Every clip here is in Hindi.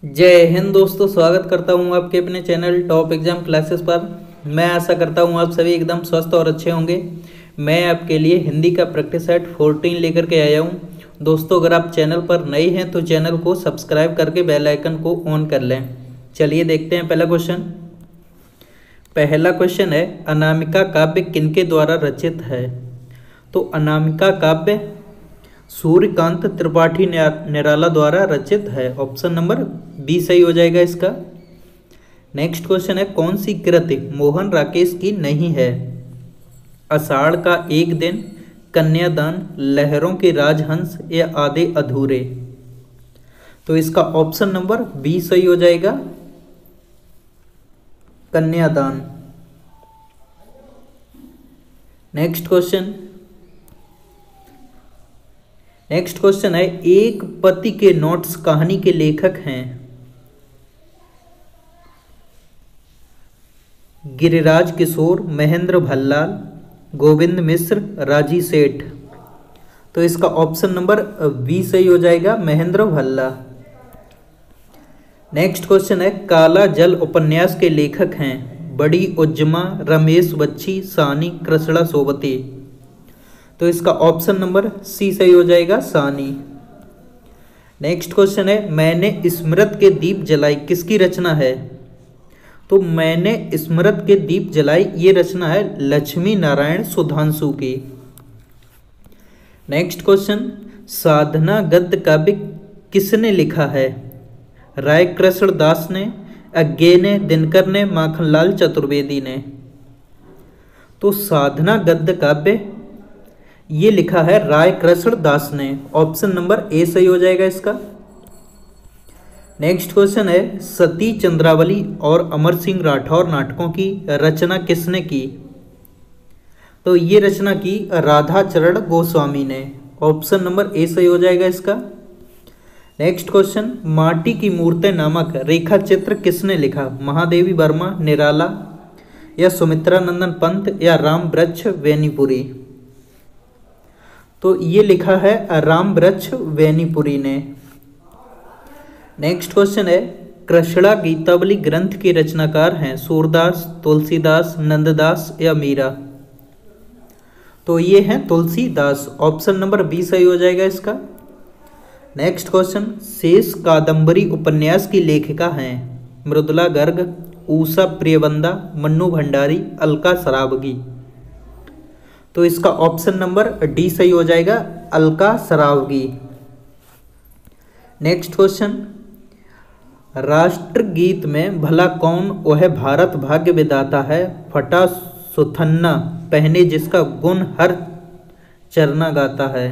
जय हिंद दोस्तों, स्वागत करता हूं आपके अपने चैनल टॉप एग्जाम क्लासेस पर। मैं आशा करता हूं आप सभी एकदम स्वस्थ और अच्छे होंगे। मैं आपके लिए हिंदी का प्रैक्टिस सेट 14 लेकर के आया हूं। दोस्तों, अगर आप चैनल पर नए हैं तो चैनल को सब्सक्राइब करके बेल आइकन को ऑन कर लें। चलिए देखते हैं पहला क्वेश्चन। पहला क्वेश्चन है, अनामिका काव्य किनके द्वारा रचित है? तो अनामिका काव्य सूर्यकांत त्रिपाठी निराला द्वारा रचित है। ऑप्शन नंबर बी सही हो जाएगा इसका। नेक्स्ट क्वेश्चन है, कौन सी कृति मोहन राकेश की नहीं है? आषाढ़ का एक दिन, कन्यादान, लहरों के राजहंस या आधे अधूरे? तो इसका ऑप्शन नंबर बी सही हो जाएगा, कन्यादान। नेक्स्ट क्वेश्चन है, एक पति के नोट्स कहानी के लेखक हैं? गिरिराज किशोर, महेंद्र भल्लाल, गोविंद मिश्र, राजी सेठ? तो इसका ऑप्शन नंबर बी सही हो जाएगा, महेंद्र भल्ला। नेक्स्ट क्वेश्चन है, काला जल उपन्यास के लेखक हैं? बड़ी उज्जमा, रमेश बच्ची, सानी, कृष्णा सोबती? तो इसका ऑप्शन नंबर सी सही हो जाएगा, सानी। नेक्स्ट क्वेश्चन है, मैंने स्मृत के दीप जलाई किसकी रचना है? तो मैंने स्मृत के दीप जलाई ये रचना है लक्ष्मी नारायण सुधांशु की। नेक्स्ट क्वेश्चन, साधना गद्य काव्य किसने लिखा है? राय कृष्ण दास ने, अज्ञे ने, दिनकर ने, माखनलाल चतुर्वेदी ने? तो साधना गद्य काव्य ये लिखा है राय कृष्ण दास ने। ऑप्शन नंबर ए सही हो जाएगा इसका। नेक्स्ट क्वेश्चन है, सती चंद्रावली और अमर सिंह राठौर नाटकों की रचना किसने की? तो ये रचना की राधा चरण गोस्वामी ने। ऑप्शन नंबर ए सही हो जाएगा इसका। नेक्स्ट क्वेश्चन, माटी की मूर्तें नामक रेखा चित्र किसने लिखा? महादेवी वर्मा, निराला या सुमित्रा नंदन पंत या राम वृक्ष वेनीपुरी? तो ये लिखा है राम वृक्ष वेनीपुरी ने। नेक्स्ट क्वेश्चन है, कृष्णा गीतावली ग्रंथ के रचनाकार हैं? सूरदास, तुलसीदास, नंददास या मीरा? तो ये हैं तुलसीदास। ऑप्शन नंबर बी सही हो जाएगा इसका। नेक्स्ट क्वेश्चन, शेष कादंबरी उपन्यास की लेखिका हैं? मृदुला गर्ग, उषा प्रियवंदा, मन्नू भंडारी, अलका सरावगी? तो इसका ऑप्शन नंबर डी सही हो जाएगा, अलका सरावगी। नेक्स्ट क्वेश्चन, राष्ट्रगीत में भला कौन वह भारत भाग्य विधाता है? फटा सुथन्ना पहने जिसका गुण हर चरना गाता है?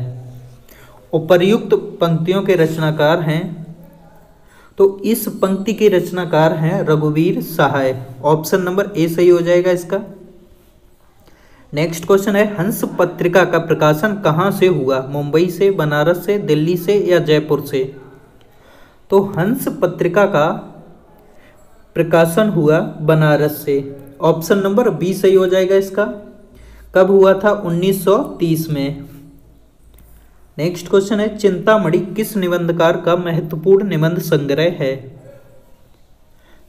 उपर्युक्त पंक्तियों के रचनाकार हैं? तो इस पंक्ति के रचनाकार हैं रघुवीर सहाय। ऑप्शन नंबर ए सही हो जाएगा इसका। नेक्स्ट क्वेश्चन है, हंस पत्रिका का प्रकाशन कहाँ से हुआ? मुंबई से, बनारस से, दिल्ली से या जयपुर से? तो हंस पत्रिका का प्रकाशन हुआ बनारस से। ऑप्शन नंबर बी सही हो जाएगा इसका। कब हुआ था? 1930 में। नेक्स्ट क्वेश्चन है, चिंतामणि किस निबंधकार का महत्वपूर्ण निबंध संग्रह है?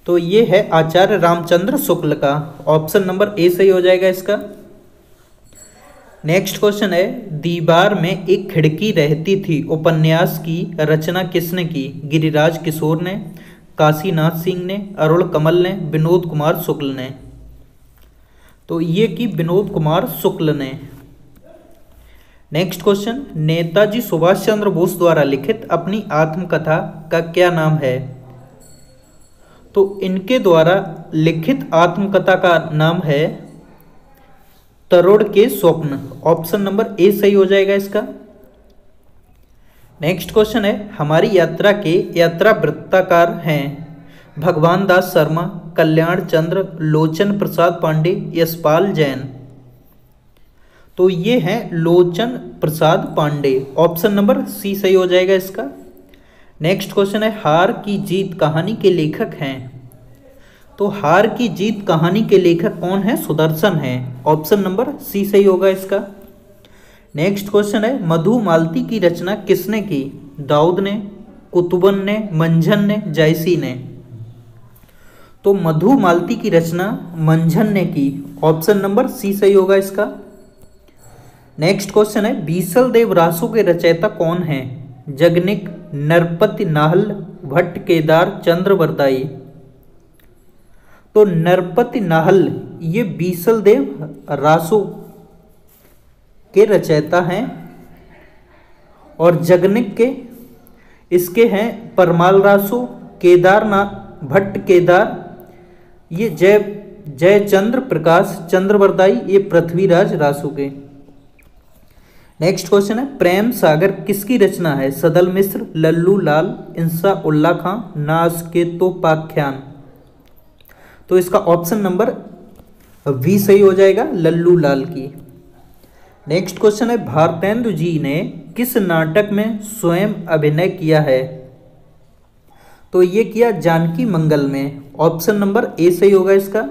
तो ये है आचार्य रामचंद्र शुक्ल का। ऑप्शन नंबर ए सही हो जाएगा इसका। नेक्स्ट क्वेश्चन है, दीवार में एक खिड़की रहती थी उपन्यास की रचना किसने की? गिरिराज किशोर ने, काशीनाथ सिंह ने, अरुण कमल ने, विनोद कुमार शुक्ल ने? तो ये की विनोद कुमार शुक्ल ने। नेक्स्ट क्वेश्चन, नेताजी सुभाष चंद्र बोस द्वारा लिखित अपनी आत्मकथा का क्या नाम है? तो इनके द्वारा लिखित आत्मकथा का नाम है तरोड़ के स्वप्न। ऑप्शन नंबर ए सही हो जाएगा इसका। नेक्स्ट क्वेश्चन है, हमारी यात्रा के यात्रा वृत्ताकार हैं? भगवान दास शर्मा, कल्याण चंद्र, लोचन प्रसाद पांडे, यशपाल जैन? तो ये हैं लोचन Prasad Pandey. Option number C सही हो जाएगा इसका। नेक्स्ट क्वेश्चन है, हार की जीत कहानी के लेखक हैं? तो हार की जीत कहानी के लेखक कौन है? सुदर्शन है। ऑप्शन नंबर सी सही होगा इसका। नेक्स्ट क्वेश्चन है, मधुमालती की रचना किसने की? दाऊद ने, कुतुबन ने, मंझन ने, जायसी ने। तो मधुमालती की रचना मंझन ने की। ऑप्शन नंबर सी सही होगा इसका। नेक्स्ट क्वेश्चन है बीसल देव रासो के रचयिता कौन है? जगनिक, नरपति नाहल, भट्ट केदार, चंद्रवरदाई। तो नरपति नाहल ये बीसल देव रासो के रचयिता हैं और जगनिक के इसके हैं परमाल रासो, केदारनाथ भट्ट केदार ये जयचंद्र प्रकाश, चंद्रवरदाई ये पृथ्वीराज रासो के। नेक्स्ट क्वेश्चन है प्रेम सागर किसकी रचना है? सदल मिश्र, लल्लू लाल, इंसा उल्ला खां, नासकेतोपाख्यान। तो इसका ऑप्शन नंबर बी सही हो जाएगा, लल्लू लाल की। नेक्स्ट क्वेश्चन है भारतेंदु जी ने किस नाटक में स्वयं अभिनय किया है? तो ये किया जानकी मंगल में। ऑप्शन नंबर ए सही होगा इसका।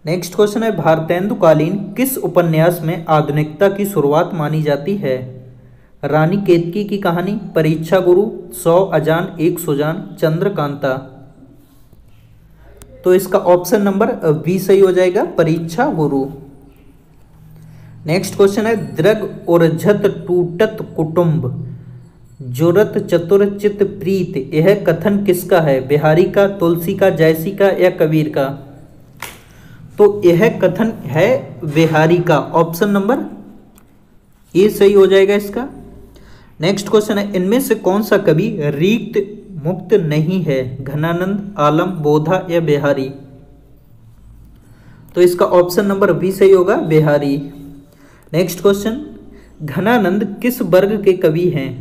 नेक्स्ट क्वेश्चन है भारतेंदुकालीन किस उपन्यास में आधुनिकता की शुरुआत मानी जाती है? रानी केतकी की कहानी, परीक्षा गुरु, 100 अजान एक सुजान, चंद्रकांता। तो इसका ऑप्शन नंबर बी सही हो जाएगा, परीक्षा गुरु। नेक्स्ट क्वेश्चन है दृग उर्झत टूटत कुटुंब, जुरत चतुर चित प्रीत, यह कथन किसका है? बिहारी का, तुलसी का, जयसी का या कबीर का? तो यह कथन है बिहारी का। ऑप्शन नंबर ए सही हो जाएगा इसका। नेक्स्ट क्वेश्चन है इनमें से कौन सा कवि रीत मुक्त नहीं है? घनानंद, आलम, बोधा या बिहारी? तो इसका ऑप्शन नंबर बी सही होगा, बिहारी। नेक्स्ट क्वेश्चन घनानंद किस वर्ग के कवि हैं?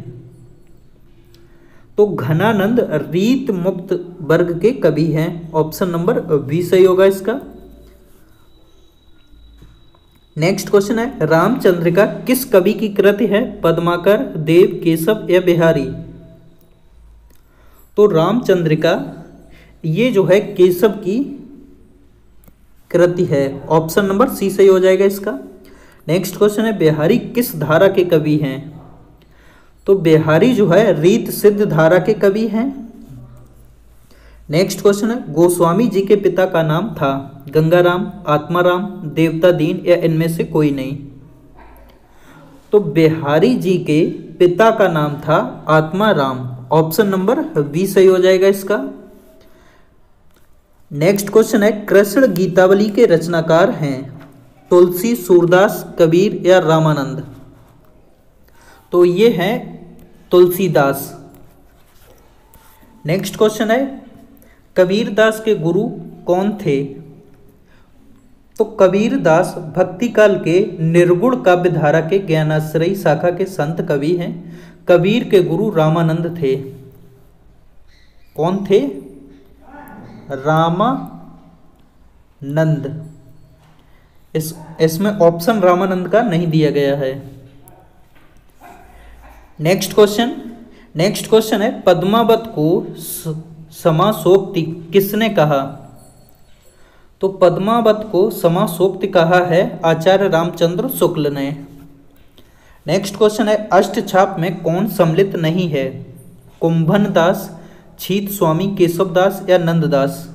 तो घनानंद रीत मुक्त वर्ग के कवि हैं। ऑप्शन नंबर बी सही होगा इसका। नेक्स्ट क्वेश्चन है रामचंद्रिका किस कवि की कृति है? पद्माकर, देव, केशव या बिहारी? तो रामचंद्रिका ये जो है केशव की कृति है। ऑप्शन नंबर सी सही हो जाएगा इसका। नेक्स्ट क्वेश्चन है बिहारी किस धारा के कवि हैं? तो बिहारी जो है रीत सिद्ध धारा के कवि हैं। नेक्स्ट क्वेश्चन है गोस्वामी जी के पिता का नाम था? गंगाराम, आत्माराम, देवता दीन या इनमें से कोई नहीं? तो बिहारी जी के पिता का नाम था आत्माराम। ऑप्शन नंबर बी सही हो जाएगा इसका। नेक्स्ट क्वेश्चन है कृष्ण गीतावली के रचनाकार हैं? तुलसी, सूरदास, कबीर या रामानंद? तो ये हैं तुलसीदास। नेक्स्ट क्वेश्चन है कबीरदास के गुरु कौन थे? तो कबीरदास भक्ति काल के निर्गुण काव्य धारा के ज्ञानाश्रयी शाखा के संत कवि हैं। कबीर के गुरु रामानंद थे। कौन थे? रामानंद। इसमें ऑप्शन रामानंद का नहीं दिया गया है। नेक्स्ट क्वेश्चन है पद्मावत को समासोक्ति किसने कहा? तो पद्मावत को समासोक्ति कहा है आचार्य रामचंद्र शुक्ल ने। नेक्स्ट क्वेश्चन है अष्टछाप में कौन सम्मिलित नहीं है? कुंभन दास, छीत स्वामी, केशवदास या नंददास?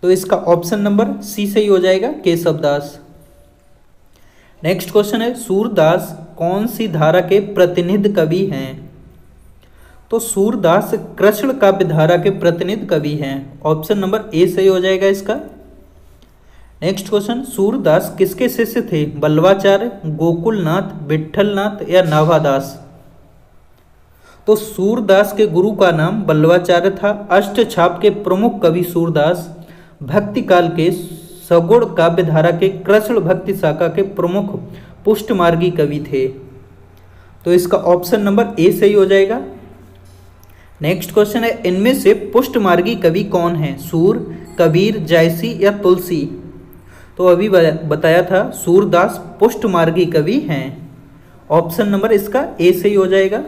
तो इसका ऑप्शन नंबर सी सही हो जाएगा, केशवदास। नेक्स्ट क्वेश्चन है सूरदास कौन सी धारा के प्रतिनिधि कवि हैं? तो सूरदास कृष्ण काव्य धारा के प्रतिनिधि कवि हैं। ऑप्शन नंबर ए सही हो जाएगा इसका। नेक्स्ट क्वेश्चन सूरदास किसके शिष्य थे? बल्लवाचार्य, गोकुलनाथ, विठलनाथ या नाभादास? तो सूरदास के गुरु का नाम बल्लवाचार्य था। अष्टछाप के प्रमुख कवि सूरदास भक्ति काल के सगुण काव्य धारा के कृष्ण भक्ति शाखा के प्रमुख पुष्टमार्गी कवि थे। तो इसका ऑप्शन नंबर ए सही हो जाएगा। नेक्स्ट क्वेश्चन है इनमें से पुष्टमार्गी कवि कौन है? सूर, कबीर, जायसी या तुलसी? तो अभी बताया था सूरदास पुष्टमार्गी कवि हैं। ऑप्शन नंबर इसका ए सही हो जाएगा।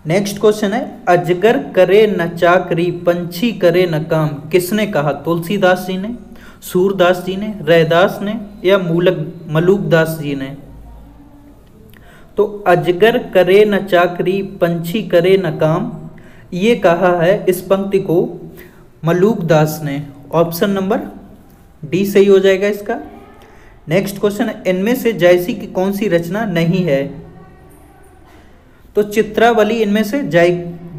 नेक्स्ट क्वेश्चन है अजगर करे न चाकरी, पंछी करे न काम, किसने कहा? तुलसीदास जी ने, सूरदास जी ने, रैदास ने या मलूकदास जी ने? तो अजगर करे न चाकरी, पंछी करे न काम, ये कहा है इस पंक्ति को मलूक दास ने। ऑप्शन नंबर डी सही हो जाएगा इसका। नेक्स्ट क्वेश्चन है, इनमें से जैसी की कौन सी रचना नहीं है? तो चित्रावली इनमें से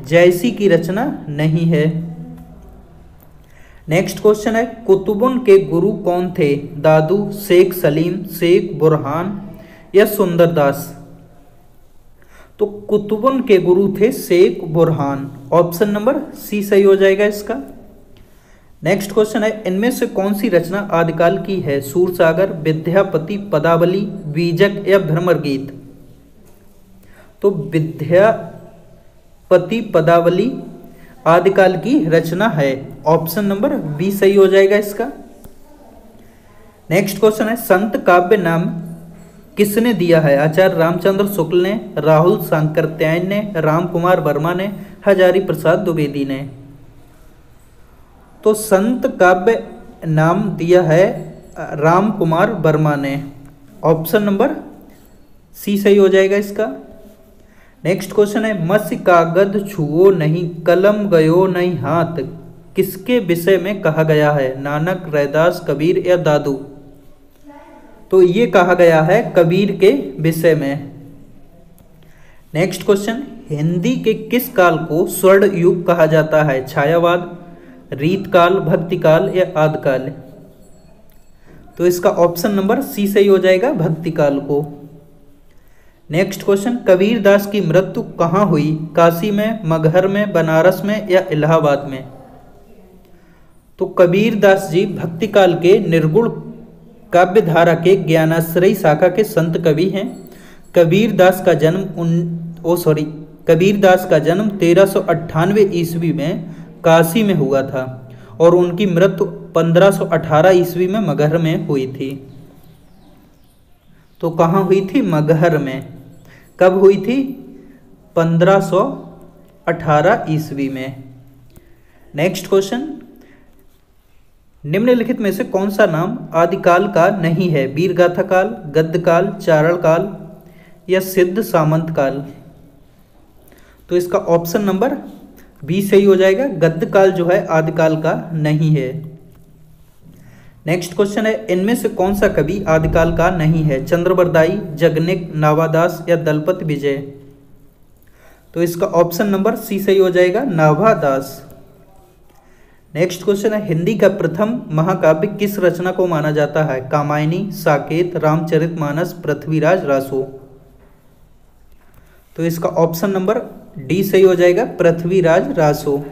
जैसी की रचना नहीं है। नेक्स्ट क्वेश्चन है, कुतुबुन के गुरु कौन थे? दादू, शेख सलीम, शेख बुरहान या सुंदरदास? तो कुतुबुन के गुरु थे Sheikh Burhan. Option number C सही हो जाएगा इसका। नेक्स्ट क्वेश्चन है, इनमें से कौन सी रचना आदिकाल की है? सूरसागर, विद्यापति, पदावली, बीजक या भ्रमर गीत? तो विद्यापति पदावली आदिकाल की रचना है। ऑप्शन नंबर बी सही हो जाएगा इसका। नेक्स्ट क्वेश्चन है, संत काव्य नाम किसने दिया है? आचार्य रामचंद्र शुक्ल ने, राहुल सांकृत्यायन ने, राम कुमार वर्मा ने, हजारी प्रसाद द्विवेदी ने? तो संत काव्य नाम दिया है राम कुमार वर्मा ने। ऑप्शन नंबर सी सही हो जाएगा इसका। नेक्स्ट क्वेश्चन है, मत्स्य कागज छुओ नहीं, कलम गयो नहीं हाथ, किसके विषय में कहा गया है? नानक, रैदास, कबीर या दादू? तो ये कहा गया है कबीर के विषय में। नेक्स्ट क्वेश्चन, हिंदी के किस काल को स्वर्ण युग कहा जाता है? छायावाद, रीतकाल, भक्तिकाल या आदिकाल? तो इसका ऑप्शन नंबर सी सही हो जाएगा, भक्तिकाल को। नेक्स्ट क्वेश्चन, कबीरदास की मृत्यु कहाँ हुई? काशी में, मगहर में, बनारस में या इलाहाबाद में? तो कबीरदास जी भक्तिकाल के निर्गुण काव्य धारा के ज्ञानाश्रयी शाखा के संत कवि हैं। कबीरदास का जन्म 1398 ईस्वी में काशी में हुआ था और उनकी मृत्यु 1518 ईस्वी में मगहर में हुई थी। तो कहाँ हुई थी? मगहर में। कब हुई थी? 1518 ईस्वी में। नेक्स्ट क्वेश्चन, निम्नलिखित में से कौन सा नाम आदिकाल का नहीं है? वीरगाथा काल, गद्यकाल, चारण काल या सिद्ध सामंत काल? तो इसका ऑप्शन नंबर बी सही हो जाएगा, गद्यकाल जो है आदिकाल का नहीं है। नेक्स्ट क्वेश्चन है, इनमें से कौन सा कवि आदिकाल का नहीं है? चंद्रबरदाई, जगनिक, नाभादास या दलपत विजय? तो इसका ऑप्शन नंबर सी सही हो जाएगा, नाभादास। नेक्स्ट क्वेश्चन है, हिंदी का प्रथम महाकाव्य किस रचना को माना जाता है? कामायनी, साकेत, रामचरितमानस, पृथ्वीराज रासो? तो इसका ऑप्शन नंबर डी सही हो जाएगा, पृथ्वीराज रासो।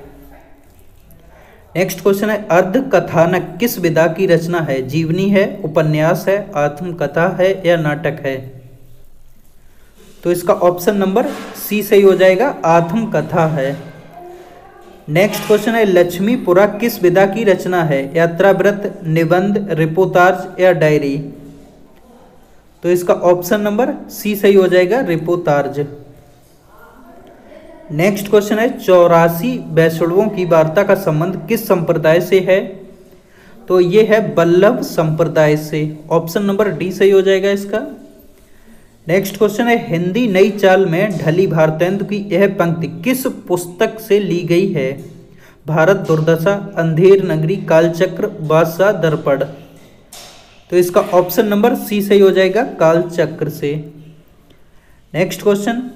नेक्स्ट क्वेश्चन है, अर्ध कथानक किस विधा की रचना है? जीवनी है, उपन्यास है, आत्मकथा है या नाटक है? तो इसका ऑप्शन नंबर सी सही हो जाएगा, आत्मकथा है। नेक्स्ट क्वेश्चन है, लक्ष्मीपुरा किस विधा की रचना है? यात्राव्रत, निबंध, रिपोर्टाज या डायरी? तो इसका ऑप्शन नंबर सी सही हो जाएगा, रिपोर्टाज। नेक्स्ट क्वेश्चन है, 84 वैष्णवों की वार्ता का संबंध किस संप्रदाय से है? तो ये है वल्लभ संप्रदाय से। ऑप्शन नंबर डी सही हो जाएगा इसका। नेक्स्ट क्वेश्चन है, हिंदी नई चाल में ढली भारतेंदु की यह पंक्ति किस पुस्तक से ली गई है? भारत दुर्दशा, अंधेर नगरी, कालचक्र, बादशाह दर्पण? तो इसका ऑप्शन नंबर सी सही हो जाएगा, कालचक्र से। नेक्स्ट क्वेश्चन,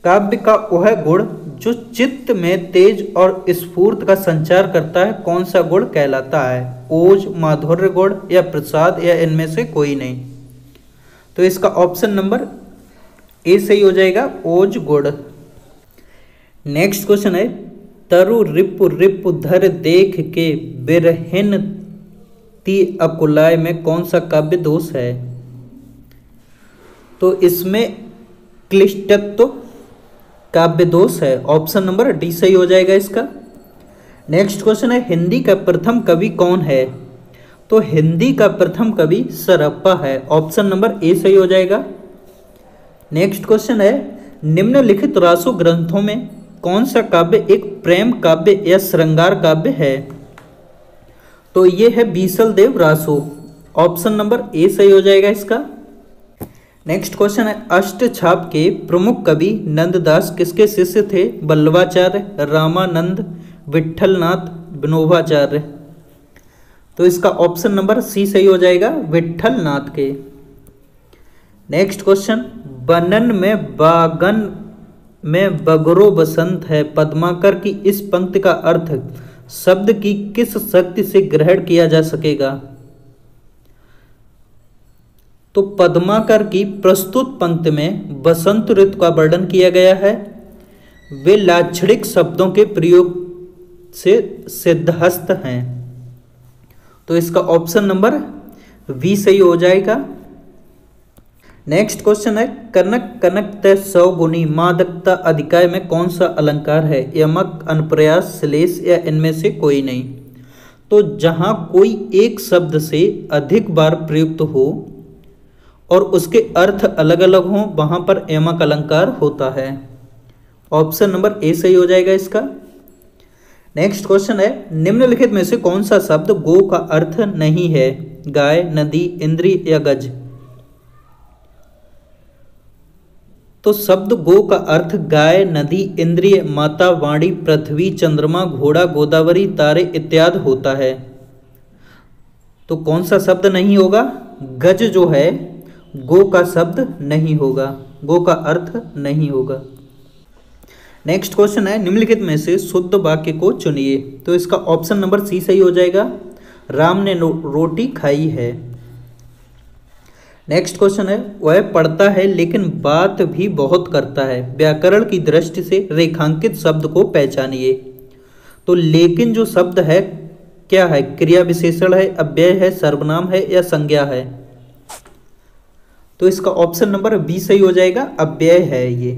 काव्य का वह गुण जो चित्त में तेज और स्फूर्त का संचार करता है कौन सा गुण कहलाता है? ओज, माधुर्य गुण या प्रसाद या इनमें से कोई नहीं? तो इसका ऑप्शन नंबर ए सही हो जाएगा, ओज गुण। नेक्स्ट क्वेश्चन है, तरु रिपु रिपु धर देख के बिरहिन ती अकुलाय में कौन सा काव्य दोष है? तो इसमें क्लिष्टत्व काव्य दोष है। ऑप्शन नंबर डी सही हो जाएगा इसका। नेक्स्ट क्वेश्चन है, हिंदी का प्रथम कवि कौन है? तो हिंदी का प्रथम कवि सरप्पा है। ऑप्शन नंबर ए सही हो जाएगा। नेक्स्ट क्वेश्चन है, निम्नलिखित रासो ग्रंथों में कौन सा काव्य एक प्रेम काव्य या श्रृंगार काव्य है? तो ये है बीसल देव रासो। ऑप्शन नंबर ए सही हो जाएगा इसका। नेक्स्ट क्वेश्चन है, अष्टछाप के प्रमुख कवि नंददास किसके शिष्य थे? वल्लभाचार्य, रामानंद, विट्ठलनाथ, विनोबाचार्य। तो इसका ऑप्शन नंबर सी सही हो जाएगा, विट्ठलनाथ के। नेक्स्ट क्वेश्चन, बनन में बागन में बगरो बसंत है, पद्माकर की इस पंक्ति का अर्थ शब्द की किस शक्ति से ग्रहण किया जा सकेगा? तो पद्माकर की प्रस्तुत पंक्ति में बसंत ऋतु का वर्णन किया गया है। वे लाक्षणिक शब्दों के प्रयोग से सिद्धहस्त हैं। तो इसका ऑप्शन नंबर बी सही हो जाएगा। नेक्स्ट क्वेश्चन है, कनक कनक तय सौ गुनी मादकता अधिकाय में कौन सा अलंकार है? यमक, अनुप्रयास, श्लेष या इनमें से कोई नहीं। तो जहां कोई एक शब्द से अधिक बार प्रयुक्त हो और उसके अर्थ अलग अलग हों, वहां पर यमक अलंकार होता है। ऑप्शन नंबर ए सही हो जाएगा इसका। नेक्स्ट क्वेश्चन है, निम्नलिखित में से कौन सा शब्द गो का अर्थ नहीं है? गाय, नदी, इंद्रिय या गज। तो शब्द गो का अर्थ गाय, नदी, इंद्रिय, माता, वाणी, पृथ्वी, चंद्रमा, घोड़ा, गोदावरी, तारे इत्यादि होता है। तो कौन सा शब्द नहीं होगा? गज जो है गो का शब्द नहीं होगा, गो का अर्थ नहीं होगा। नेक्स्ट क्वेश्चन है, निम्नलिखित में से शुद्ध वाक्य को चुनिए। तो इसका ऑप्शन नंबर सी सही हो जाएगा, राम ने रोटी खाई है। नेक्स्ट क्वेश्चन है, वह पढ़ता है लेकिन बात भी बहुत करता है, व्याकरण की दृष्टि से रेखांकित शब्द को पहचानिए। तो लेकिन जो शब्द है क्या है? क्रिया विशेषण है, अव्यय है, सर्वनाम है या संज्ञा है? तो इसका ऑप्शन नंबर बी सही हो जाएगा, अव्यय है ये।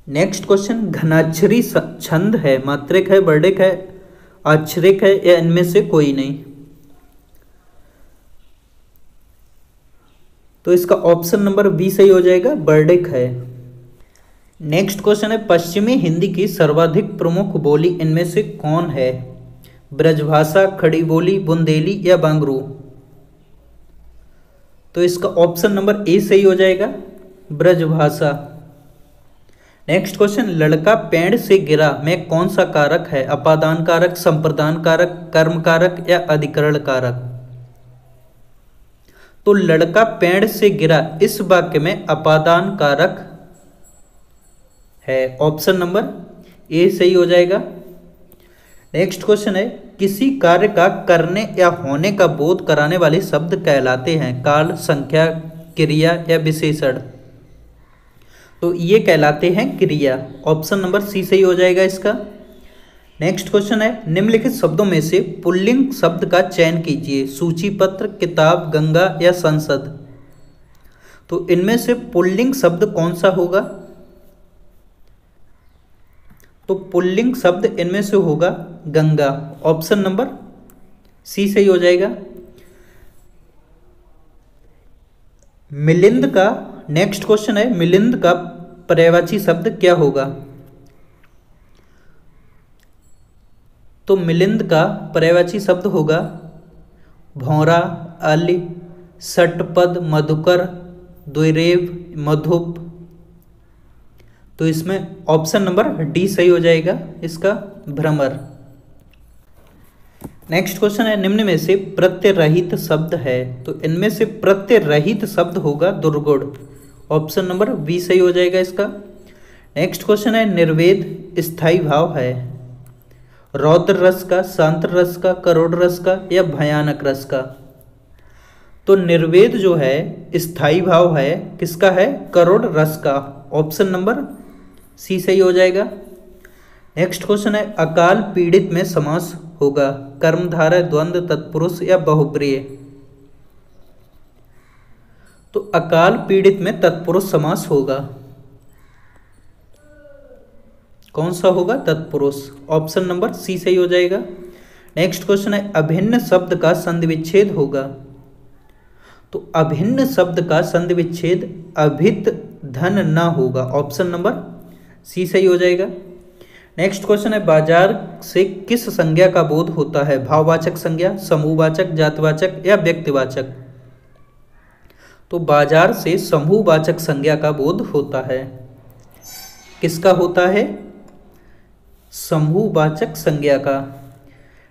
नेक्स्ट क्वेश्चन, घनाक्षरी छंद है, मात्रिक है, वर्णिक है, आक्षरिक है या इनमें से कोई नहीं? तो इसका ऑप्शन नंबर बी सही हो जाएगा, वर्णिक है। नेक्स्ट क्वेश्चन है, पश्चिमी हिंदी की सर्वाधिक प्रमुख बोली इनमें से कौन है? ब्रजभाषा, खड़ी बोली, बुंदेली या बांगरू? तो इसका ऑप्शन नंबर ए सही हो जाएगा, ब्रजभाषा। नेक्स्ट क्वेश्चन, लड़का पेड़ से गिरा में कौन सा कारक है? अपादान कारक, संप्रदान कारक, कर्म कारक या अधिकरण कारक? तो लड़का पेड़ से गिरा इस वाक्य में अपादान कारक है, ऑप्शन नंबर ए सही हो जाएगा। नेक्स्ट क्वेश्चन है, किसी कार्य का करने या होने का बोध कराने वाले शब्द कहलाते हैं? काल, संख्या, क्रिया या विशेषण? तो ये कहलाते हैं क्रिया, ऑप्शन नंबर सी सही हो जाएगा इसका। नेक्स्ट क्वेश्चन है, निम्नलिखित शब्दों में से पुल्लिंग शब्द का चयन कीजिए। सूची पत्र, किताब, गंगा या संसद? तो इनमें से पुल्लिंग शब्द कौन सा होगा? तो पुल्लिंग शब्द इनमें से होगा गंगा, ऑप्शन नंबर सी सही हो जाएगा। मिलिंद का नेक्स्ट क्वेश्चन है, मिलिंद का पर्यायवाची शब्द क्या होगा? तो मिलिंद का पर्यायवाची शब्द होगा भौरा, अली, षटपद, मधुकर, द्विरेव, मधुप। तो इसमें ऑप्शन नंबर डी सही हो जाएगा इसका, भ्रमर। नेक्स्ट क्वेश्चन है, निम्न में से प्रत्यय रहित शब्द है? तो इनमें से प्रत्यय रहित शब्द होगा दुर्गुण, ऑप्शन नंबर बी सही हो जाएगा इसका। नेक्स्ट क्वेश्चन है, निर्वेद स्थायी भाव है? रौद्र रस का, शांत रस का, करुण रस का या भयानक रस का? तो निर्वेद जो है स्थायी भाव है, किसका है? करुण रस का, ऑप्शन नंबर सी सही हो जाएगा। नेक्स्ट क्वेश्चन है, अकाल पीड़ित में समास होगा? कर्मधारय, द्वंद्व, तत्पुरुष या बहुप्रिय? तो अकाल पीड़ित में तत्पुरुष समास होगा। कौन सा होगा? तत्पुरुष, ऑप्शन नंबर सी सही हो जाएगा। नेक्स्ट क्वेश्चन है, अभिन्न शब्द का संधि विच्छेद होगा? तो अभिन्न शब्द का संधि विच्छेद अभित धन ना होगा, ऑप्शन नंबर सी सही हो जाएगा। नेक्स्ट क्वेश्चन है, बाजार से किस संज्ञा का बोध होता है? भाववाचक संज्ञा, समूहवाचक, जातिवाचक या व्यक्तिवाचक? तो बाजार से समूहवाचक संज्ञा का बोध होता है। किसका होता है? समूहवाचक संज्ञा का।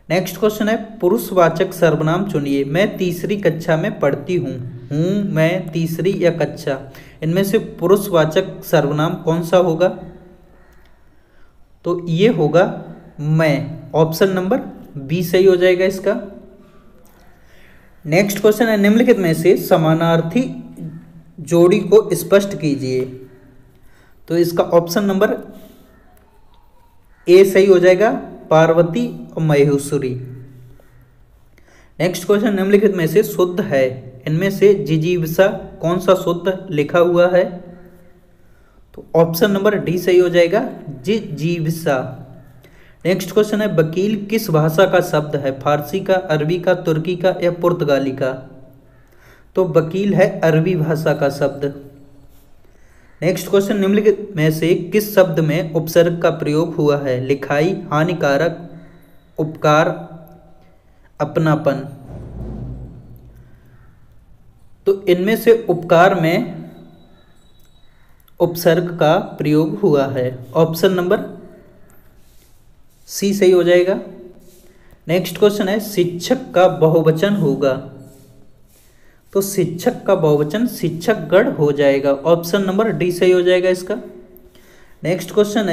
नेक्स्ट क्वेश्चन है पुरुषवाचक सर्वनाम चुनिए। मैं तीसरी कक्षा में पढ़ती हूँ। हूँ, मैं, तीसरी या कक्षा, इनमें से पुरुषवाचक सर्वनाम कौन सा होगा? तो ये होगा मैं। ऑप्शन नंबर बी सही हो जाएगा इसका। नेक्स्ट क्वेश्चन है निम्नलिखित में से समानार्थी जोड़ी को स्पष्ट कीजिए। तो इसका ऑप्शन नंबर ए सही हो जाएगा, पार्वती और महेश्वरी। नेक्स्ट क्वेश्चन निम्नलिखित में से शुद्ध है। इनमें से जिजीविषा कौन सा शुद्ध लिखा हुआ है? तो ऑप्शन नंबर डी सही हो जाएगा, जिजीविषा। नेक्स्ट क्वेश्चन है वकील किस भाषा का शब्द है? फारसी का, अरबी का, तुर्की का या पुर्तगाली का? तो वकील है अरबी भाषा का शब्द। नेक्स्ट क्वेश्चन निम्नलिखित में से किस शब्द में उपसर्ग का प्रयोग हुआ है? लिखाई, हानिकारक, उपकार, अपनापन। तो इनमें से उपकार में उपसर्ग का प्रयोग हुआ है। ऑप्शन नंबर सी सही हो जाएगा। नेक्स्ट क्वेश्चन है शिक्षक का बहुवचन होगा। तो शिक्षक का बहुवचन शिक्षकगण हो जाएगा। ऑप्शन नंबर डी सही हो जाएगा इसका। नेक्स्ट क्वेश्चन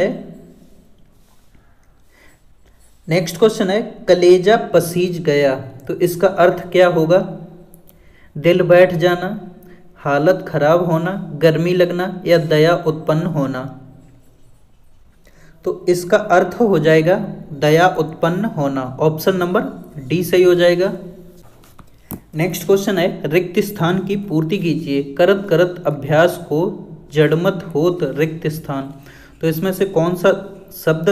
है कलेजा पसीज गया। तो इसका अर्थ क्या होगा? दिल बैठ जाना, हालत खराब होना, गर्मी लगना या दया उत्पन्न होना। तो इसका अर्थ हो जाएगा दया उत्पन्न होना। ऑप्शन नंबर डी सही हो जाएगा। नेक्स्ट क्वेश्चन है रिक्त स्थान की पूर्ति कीजिए। करत करत अभ्यास को जड़मत होत रिक्त स्थान। तो इसमें से कौन सा शब्द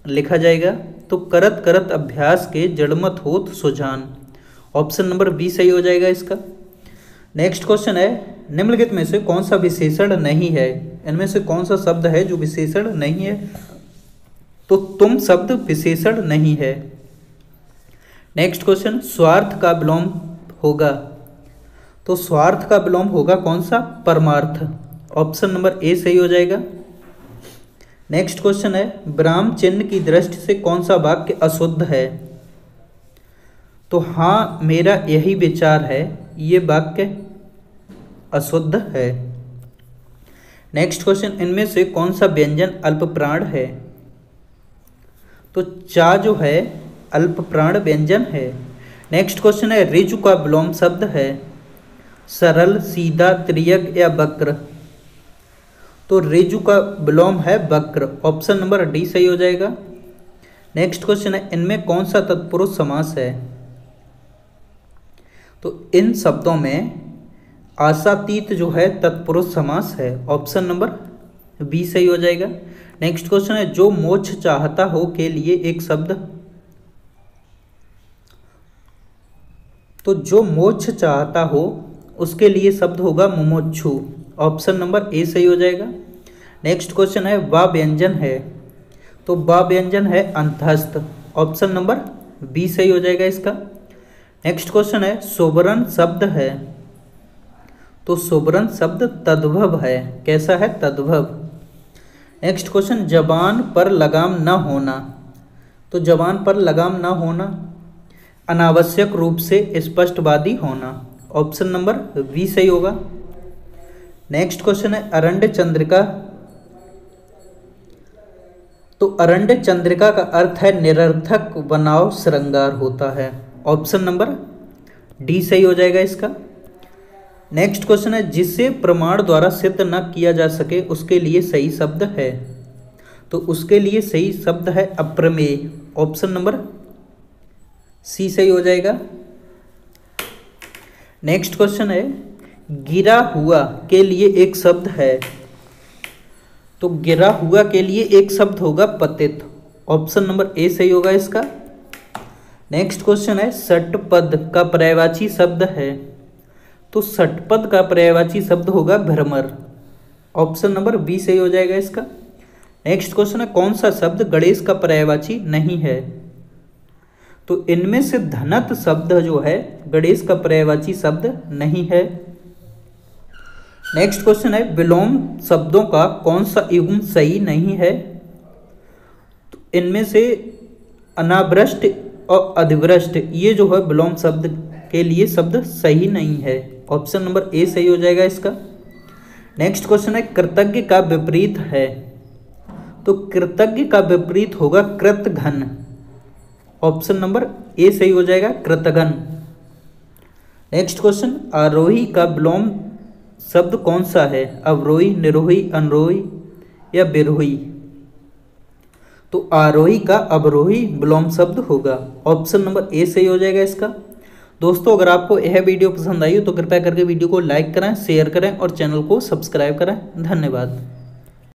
लिखा जाएगा? तो करत करत अभ्यास के जड़मत होत सुजान। ऑप्शन नंबर बी सही हो जाएगा इसका। नेक्स्ट क्वेश्चन है निम्नलिखित में से कौन सा विशेषण नहीं है? इनमें से कौन सा शब्द है जो विशेषण नहीं है? तो तुम शब्द विशेषण नहीं है। नेक्स्ट क्वेश्चन स्वार्थ का विलोम होगा। तो स्वार्थ का विलोम होगा कौन सा? परमार्थ। ऑप्शन नंबर ए सही हो जाएगा। नेक्स्ट क्वेश्चन है विराम चिन्ह की दृष्टि से कौन सा वाक्य अशुद्ध है? तो हाँ, मेरा यही विचार है, ये वाक्य अशुद्ध है। नेक्स्ट क्वेश्चन इनमें से कौन सा व्यंजन अल्पप्राण है? तो चा जो है अल्पप्राण व्यंजन है। नेक्स्ट क्वेश्चन है ऋजु का विलोम शब्द है सरल, सीधा, त्रियक या वक्र। तो ऋजु का विलोम है वक्र। ऑप्शन नंबर डी सही हो जाएगा। नेक्स्ट क्वेश्चन है इनमें कौन सा तत्पुरुष समास है? तो इन शब्दों में आशातीत जो है तत्पुरुष समास है। ऑप्शन नंबर बी सही हो जाएगा। नेक्स्ट क्वेश्चन है जो मोक्ष चाहता हो के लिए एक शब्द। तो जो मोक्ष चाहता हो उसके लिए शब्द होगा मुमुक्षु। ऑप्शन नंबर ए सही हो जाएगा। नेक्स्ट क्वेश्चन है वा व्यंजन है। तो वा व्यंजन है अंतस्थ। ऑप्शन नंबर बी सही हो जाएगा इसका। नेक्स्ट क्वेश्चन है सोबरन शब्द है। तो सोबरन शब्द तद्भव है। कैसा है? तद्भव। नेक्स्ट क्वेश्चन जबान पर लगाम न होना। तो जबान पर लगाम न होना अनावश्यक रूप से स्पष्टवादी होना। ऑप्शन नंबर बी सही होगा। नेक्स्ट क्वेश्चन है अरण्य चंद्रिका। तो अरण्य चंद्रिका का अर्थ है निरर्थक बनाव श्रृंगार होता है। ऑप्शन नंबर डी सही हो जाएगा इसका। नेक्स्ट क्वेश्चन है जिसे प्रमाण द्वारा सिद्ध न किया जा सके उसके लिए सही शब्द है। तो उसके लिए सही शब्द है अप्रमेय। ऑप्शन नंबर सी सही हो जाएगा। नेक्स्ट क्वेश्चन है गिरा हुआ के लिए एक शब्द है। तो गिरा हुआ के लिए एक शब्द होगा पतित। ऑप्शन नंबर ए सही होगा इसका। नेक्स्ट क्वेश्चन है षट्पद का पर्यायवाची शब्द है। तो षट्पद का पर्यायवाची शब्द होगा भ्रमर। ऑप्शन नंबर बी सही हो जाएगा इसका। नेक्स्ट क्वेश्चन है कौन सा शब्द गणेश का पर्यायवाची नहीं है? तो इनमें से धनत शब्द जो है गणेश का पर्यायवाची शब्द नहीं है। नेक्स्ट क्वेश्चन है विलोम शब्दों का कौन सा युग्म सही नहीं है। तो इनमें से अनावृष्ट और अधिवृष्ट ये जो है विलोम शब्द के लिए शब्द सही नहीं है। ऑप्शन नंबर ए सही हो जाएगा इसका। नेक्स्ट क्वेश्चन है कृतज्ञ का विपरीत है। तो कृतज्ञ का विपरीत होगा कृतघ्न। ऑप्शन नंबर ए सही हो जाएगा कृतघ्न। नेक्स्ट क्वेश्चन आरोही का विलोम शब्द कौन सा है। अवरोही, निरोही, अनरोही या विरोही। तो आरोही का अवरोही विलोम शब्द होगा। ऑप्शन नंबर ए सही हो जाएगा इसका। दोस्तों अगर आपको यह वीडियो पसंद आई हो तो कृपया करके वीडियो को लाइक करें, शेयर करें और चैनल को सब्सक्राइब करें। धन्यवाद।